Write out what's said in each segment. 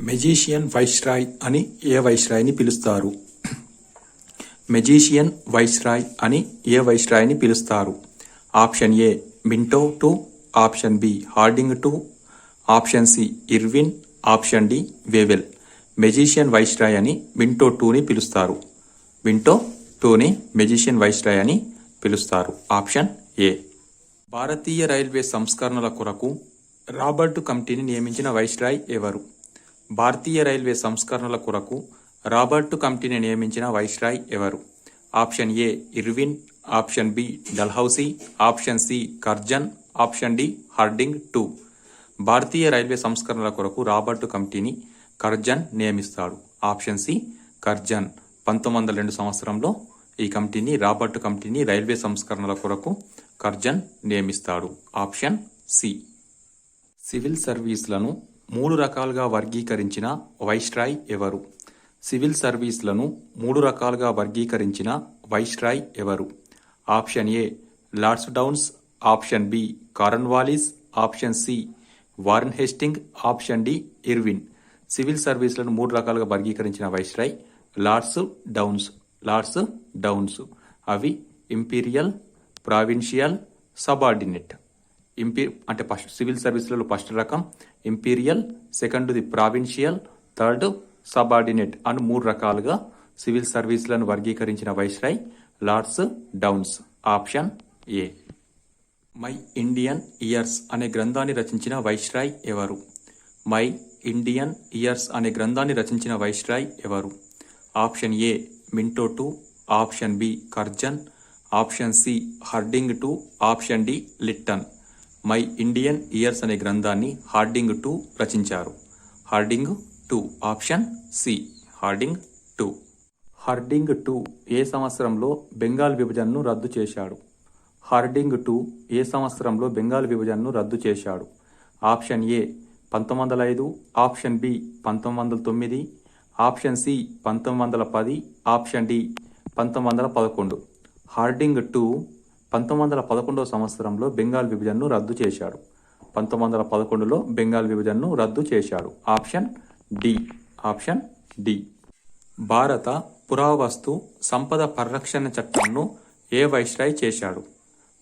Magician viceroy అని ఏ వైస్రాయ్ని పిలుస్తారు? మెజీషియన్ వైస్రాయ్ అని ఏ వైస్రాయ్ని పిలుస్తారు? Option A Minto two, option B Hardinge two, option C Irwin, option D Wavell. Magician viceroy అని మింటో టూని పిలుస్తారు. మింటో టూని మెజీషియన్ వైస్రాయ్ అని పిలుస్తారు. ఆప్షన్ ఏ. భారతీయ రైల్వే సంస్కరణల కొరకు రాబర్ట్ కమిటీని నియమించిన వైస్రాయ్ ఎవరు? భారతీయ రైల్వే సంస్కరణల కొరకు రాబర్ట్ కమిటీని నియమించిన వైస్రాయ్ ఎవరు? Option A Irwin, option B Dalhousie, option C Curzon, option D Hardinge two. భారతీయ రైల్వే సంస్కరణల కొరకు రాబర్ట్ కమిటీని కర్జన్ నియమిస్తాడు. Option C Curzon. 1902 సంవత్సరంలో ఈ కమిటీని రాబర్ట్ కమిటీని రైల్వే సంస్కరణల కొరకు కర్జన్ నియమిస్తాడు. Option C. సివిల్ సర్వీసులను 3 రకాలుగా వర్గీకరించిన వైస్రాయ్ ఎవరు? సివిల్ సర్వీసులను 3 రకాలుగా వర్గీకరించిన వైస్రాయ్ ఎవరు? Option A Lords Downs, option B Cornwallis, option C Warren Hasting, option D Irwin. Civil సర్వీసులను 3 రకాలుగా వర్గీకరించిన viceroy Lords Downs. Lords Downs అవి ఇంపీరియల్, ప్రావిన్షియల్, సబార్డినేట్. అంటే ఫస్ట్ సివిల్ సర్వీసులలో ఫస్ట్ రకం ఇంపీరియల్, సెకండ్ది ప్రావిన్షియల్, థర్డ్ సబార్డినేట్ అని 3 రకాలుగా సివిల్ సర్వీసులను వర్గీకరించిన viceroy Lords Downs. Option A. My Indian years అనే గ్రంథాన్ని రచించిన వైస్రాయ్ ఎవరు? మై ఇండియన్ ఇయర్స్ అనే గ్రంథాన్ని రచించిన వైస్రాయ్ ఎవరు? Option A Minto two, option B Curzon, option C Hardinge two, option D Lytton. My Indian years అనే గ్రంథాన్ని హార్డింగ్ టూ రచించారు. Hardinge two. Option C Hardinge two. Hardinge two ఏ సంవత్సరంలో బెంగాల్ విభజనను రద్దు చేశాడు? హార్డింగ్ టూ ఏ సంవత్సరంలో బెంగాల్ విభజనను రద్దు చేశాడు? Option A 1905, option B 1909, option C 1910, option D 1911. Hardinge two 1911 సంవత్సరంలో బెంగాల్ విభజనను రద్దు చేశాడు. 1911లో బెంగాల్ విభజనను రద్దు చేశాడు. Option D. Option D. భారత పురావస్తు సంపద పరిరక్షణ చట్టంను ఏ వైస్రాయ్ చేశాడు?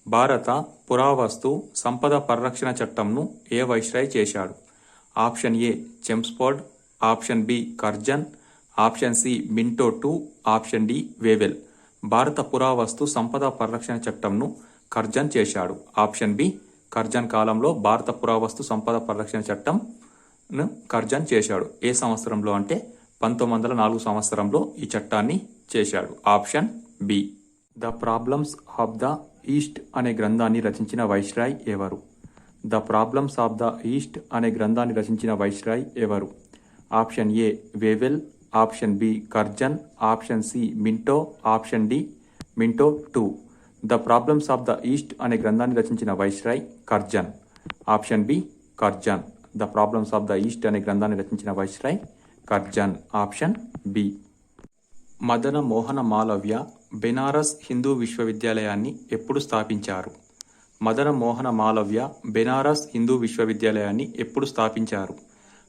భారత పురావస్తు సంపద పరిరక్షణ చట్టంను ఏ వైస్రాయ్ చేశాడు? Option A Chelmsford, option B Curzon, option C Minto two, option D Wavell. భారత పురావస్తు సంపద పరిరక్షణ చట్టంను కర్జన్ చేశాడు. ఆప్షన్ బి కర్జన్ కాలంలో భారత పురావస్తు సంపద పరిరక్షణ చట్టంను కర్జన్ చేశాడు. ఏ సంవత్సరంలో అంటే 1904 సంవత్సరంలో ఈ చట్టాన్ని చేశాడు. Option B. The problems of the East అనే గ్రంథాన్ని రచించిన వైస్రాయ్ ఎవరు? The problems of the East అనే గ్రంథాన్ని రచించిన వైస్రాయ్ ఎవరు? Option A Wavell, option B Curzon, option C Minto, option D Minto two. The problems of the East అనే గ్రంథాన్ని రచించిన viceroy Curzon. Option B Curzon. The problems of the East అనే గ్రంథాన్ని రచించిన viceroy Curzon. Option B. Madana Mohana Malaviya Banaras Hindu విశ్వవిద్యాలయాన్ని ఎప్పుడు స్థాపించారు? మదన మోహన మాలవ్య బెనారస్ హిందూ విశ్వవిద్యాలయాన్ని ఎప్పుడు స్థాపించారు?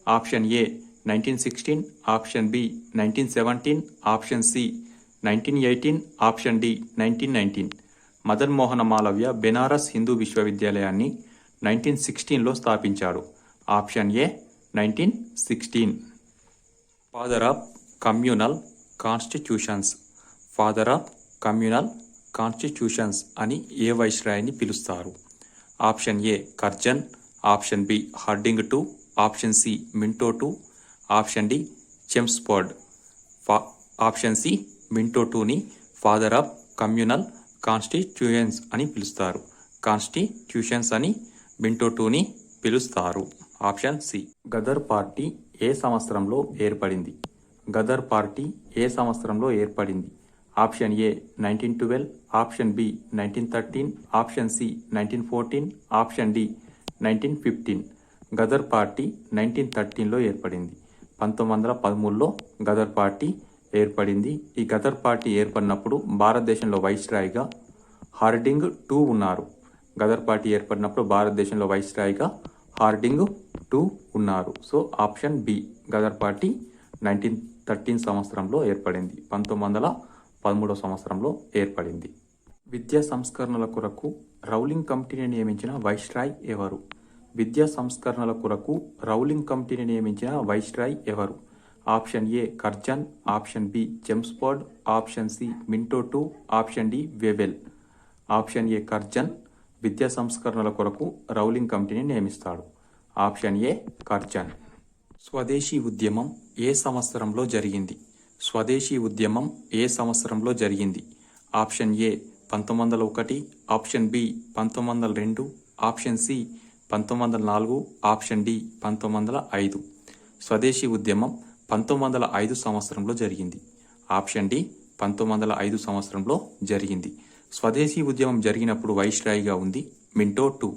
Option A 1916, option B 1917, option C 1918, option D 1919. Madan Mohana Malaviya Banaras Hindu విశ్వవిద్యాలయాన్ని 1916లో స్థాపించాడు. Option A 1916. Father of communal constitutions. Father of communal constitutions అని ఏ వైస్రాయ్ని పిలుస్తారు? Option A Curzon, option B Hardinge two, option C Minto two, option D Chelmsford. Option C Minto టూని father of communal constitutions అని పిలుస్తారు. Constitutions అని Minto టూని పిలుస్తారు. Option C. గదర్ పార్టీ ఏ సంవత్సరంలో ఏర్పడింది? గదర్ పార్టీ ఏ సంవత్సరంలో ఏర్పడింది? Option A 1912, option B 1913, option C 1914, option D 1915. Ghadar party 1913లో ఏర్పడింది. 1913లో గదర్ పార్టీ ఏర్పడింది. ఈ గదర్ పార్టీ ఏర్పడినప్పుడు భారతదేశంలో వైస్రాయ్గా హార్డింగ్ టూ ఉన్నారు. గదర్ పార్టీ ఏర్పడినప్పుడు భారతదేశంలో వైస్రాయ్గా హార్డింగ్ టూ ఉన్నారు. So option B Ghadar party 1913 సంవత్సరంలో ఏర్పడింది. 1913 సంవత్సరంలో ఏర్పడింది. విద్యా సంస్కరణల కొరకు రౌలింగ్ కమిటీని నియమించిన వైస్రాయ్ ఎవరు? విద్యా సంస్కరణల కొరకు రౌలింగ్ కమిటీని నియమించిన వైస్రాయ్ ఎవరు? Option A Curzon, option B Chelmsford, option C Minto two, option D Wavell. Option A Curzon విద్యా సంస్కరణల కొరకు రౌలింగ్ కమిటీని నియమిస్తాడు. Option A Curzon. స్వదేశీ ఉద్యమం ఏ సంవత్సరంలో జరిగింది? స్వదేశీ ఉద్యమం ఏ సంవత్సరంలో జరిగింది? Option A 1901, option B 1902, option C 1904, option D 1905. Swadeshi ఉద్యమం 1905 సంవత్సరంలో జరిగింది. ఆప్షన్ డి 1905 సంవత్సరంలో జరిగింది. స్వదేశీ ఉద్యమం జరిగినప్పుడు వైస్రాయ్గా ఉంది మింటో టూ.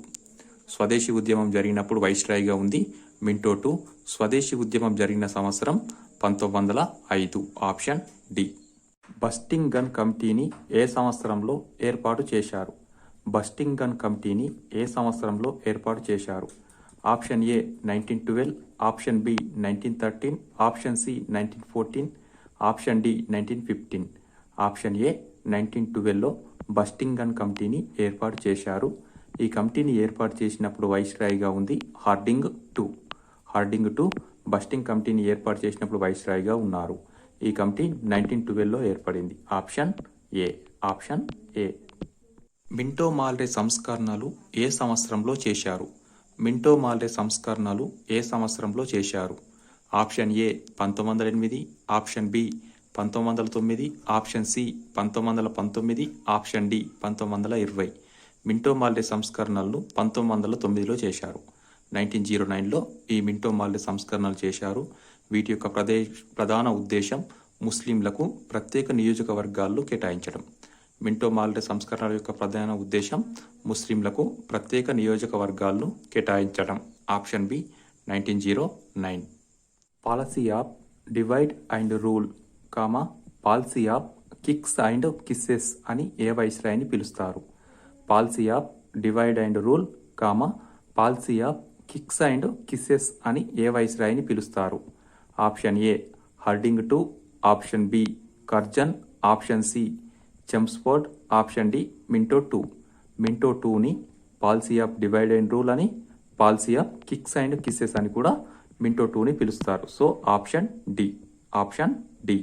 స్వదేశీ ఉద్యమం జరిగినప్పుడు వైస్రాయ్గా ఉంది మింటో టూ. స్వదేశీ ఉద్యమం జరిగిన సంవత్సరం 1905. Option D. బస్టింగ్ గన్ కమిటీని ఏ సంవత్సరంలో ఏర్పాటు చేశారు? బస్టింగ్ గన్ కమిటీని ఏ సంవత్సరంలో ఏర్పాటు చేశారు? Option A 1912, option B 1913, option C 1914, option D 1915. Option A 1912లో బస్టింగ్ గన్ కమిటీని ఏర్పాటు చేశారు. ఈ కమిటీని ఏర్పాటు చేసినప్పుడు వైస్రాయ్గా ఉంది హార్డింగ్ టూ. హార్డింగ్ టూ బస్టింగ్ కమిటీని ఏర్పాటు చేసినప్పుడు వైస్రాయ్గా ఉన్నారు. ఈ కమిటీ 1912లో ఏర్పడింది. Option A. Option A. Minto Morley సంస్కరణలు ఏ సంవత్సరంలో చేశారు? మింటో మాల్రే సంస్కరణలు ఏ సంవత్సరంలో చేశారు? Option A 1908, option B 1909, option C 1919, option D 1920. Minto Morley సంస్కరణలను 1909లో చేశారు. 1909లో ఈ మింటో మాల్రే సంస్కరణలు చేశారు. వీటి యొక్క ప్రధాన ఉద్దేశం ముస్లింలకు ప్రత్యేక నియోజకవర్గాల్లో కేటాయించడం. మింటో మాల్రే సంస్కరణల యొక్క ప్రధాన ఉద్దేశం ముస్లింలకు ప్రత్యేక నియోజకవర్గాలను కేటాయించడం. Option B 1909. Policy of divide and rule, policy of kicks and kisses అని ఏ వైస్రాయ్ని పిలుస్తారు? Policy of divide and rule, policy of kicks and kisses అని ఏ వైస్రాయ్ని పిలుస్తారు? Option A Hardinge two, option B Curzon, option C Chelmsford, option D Minto two. Minto టూని policy of divide and rule అని, policy of kicks and kisses అని కూడా Minto టూని పిలుస్తారు. So option D. Option D.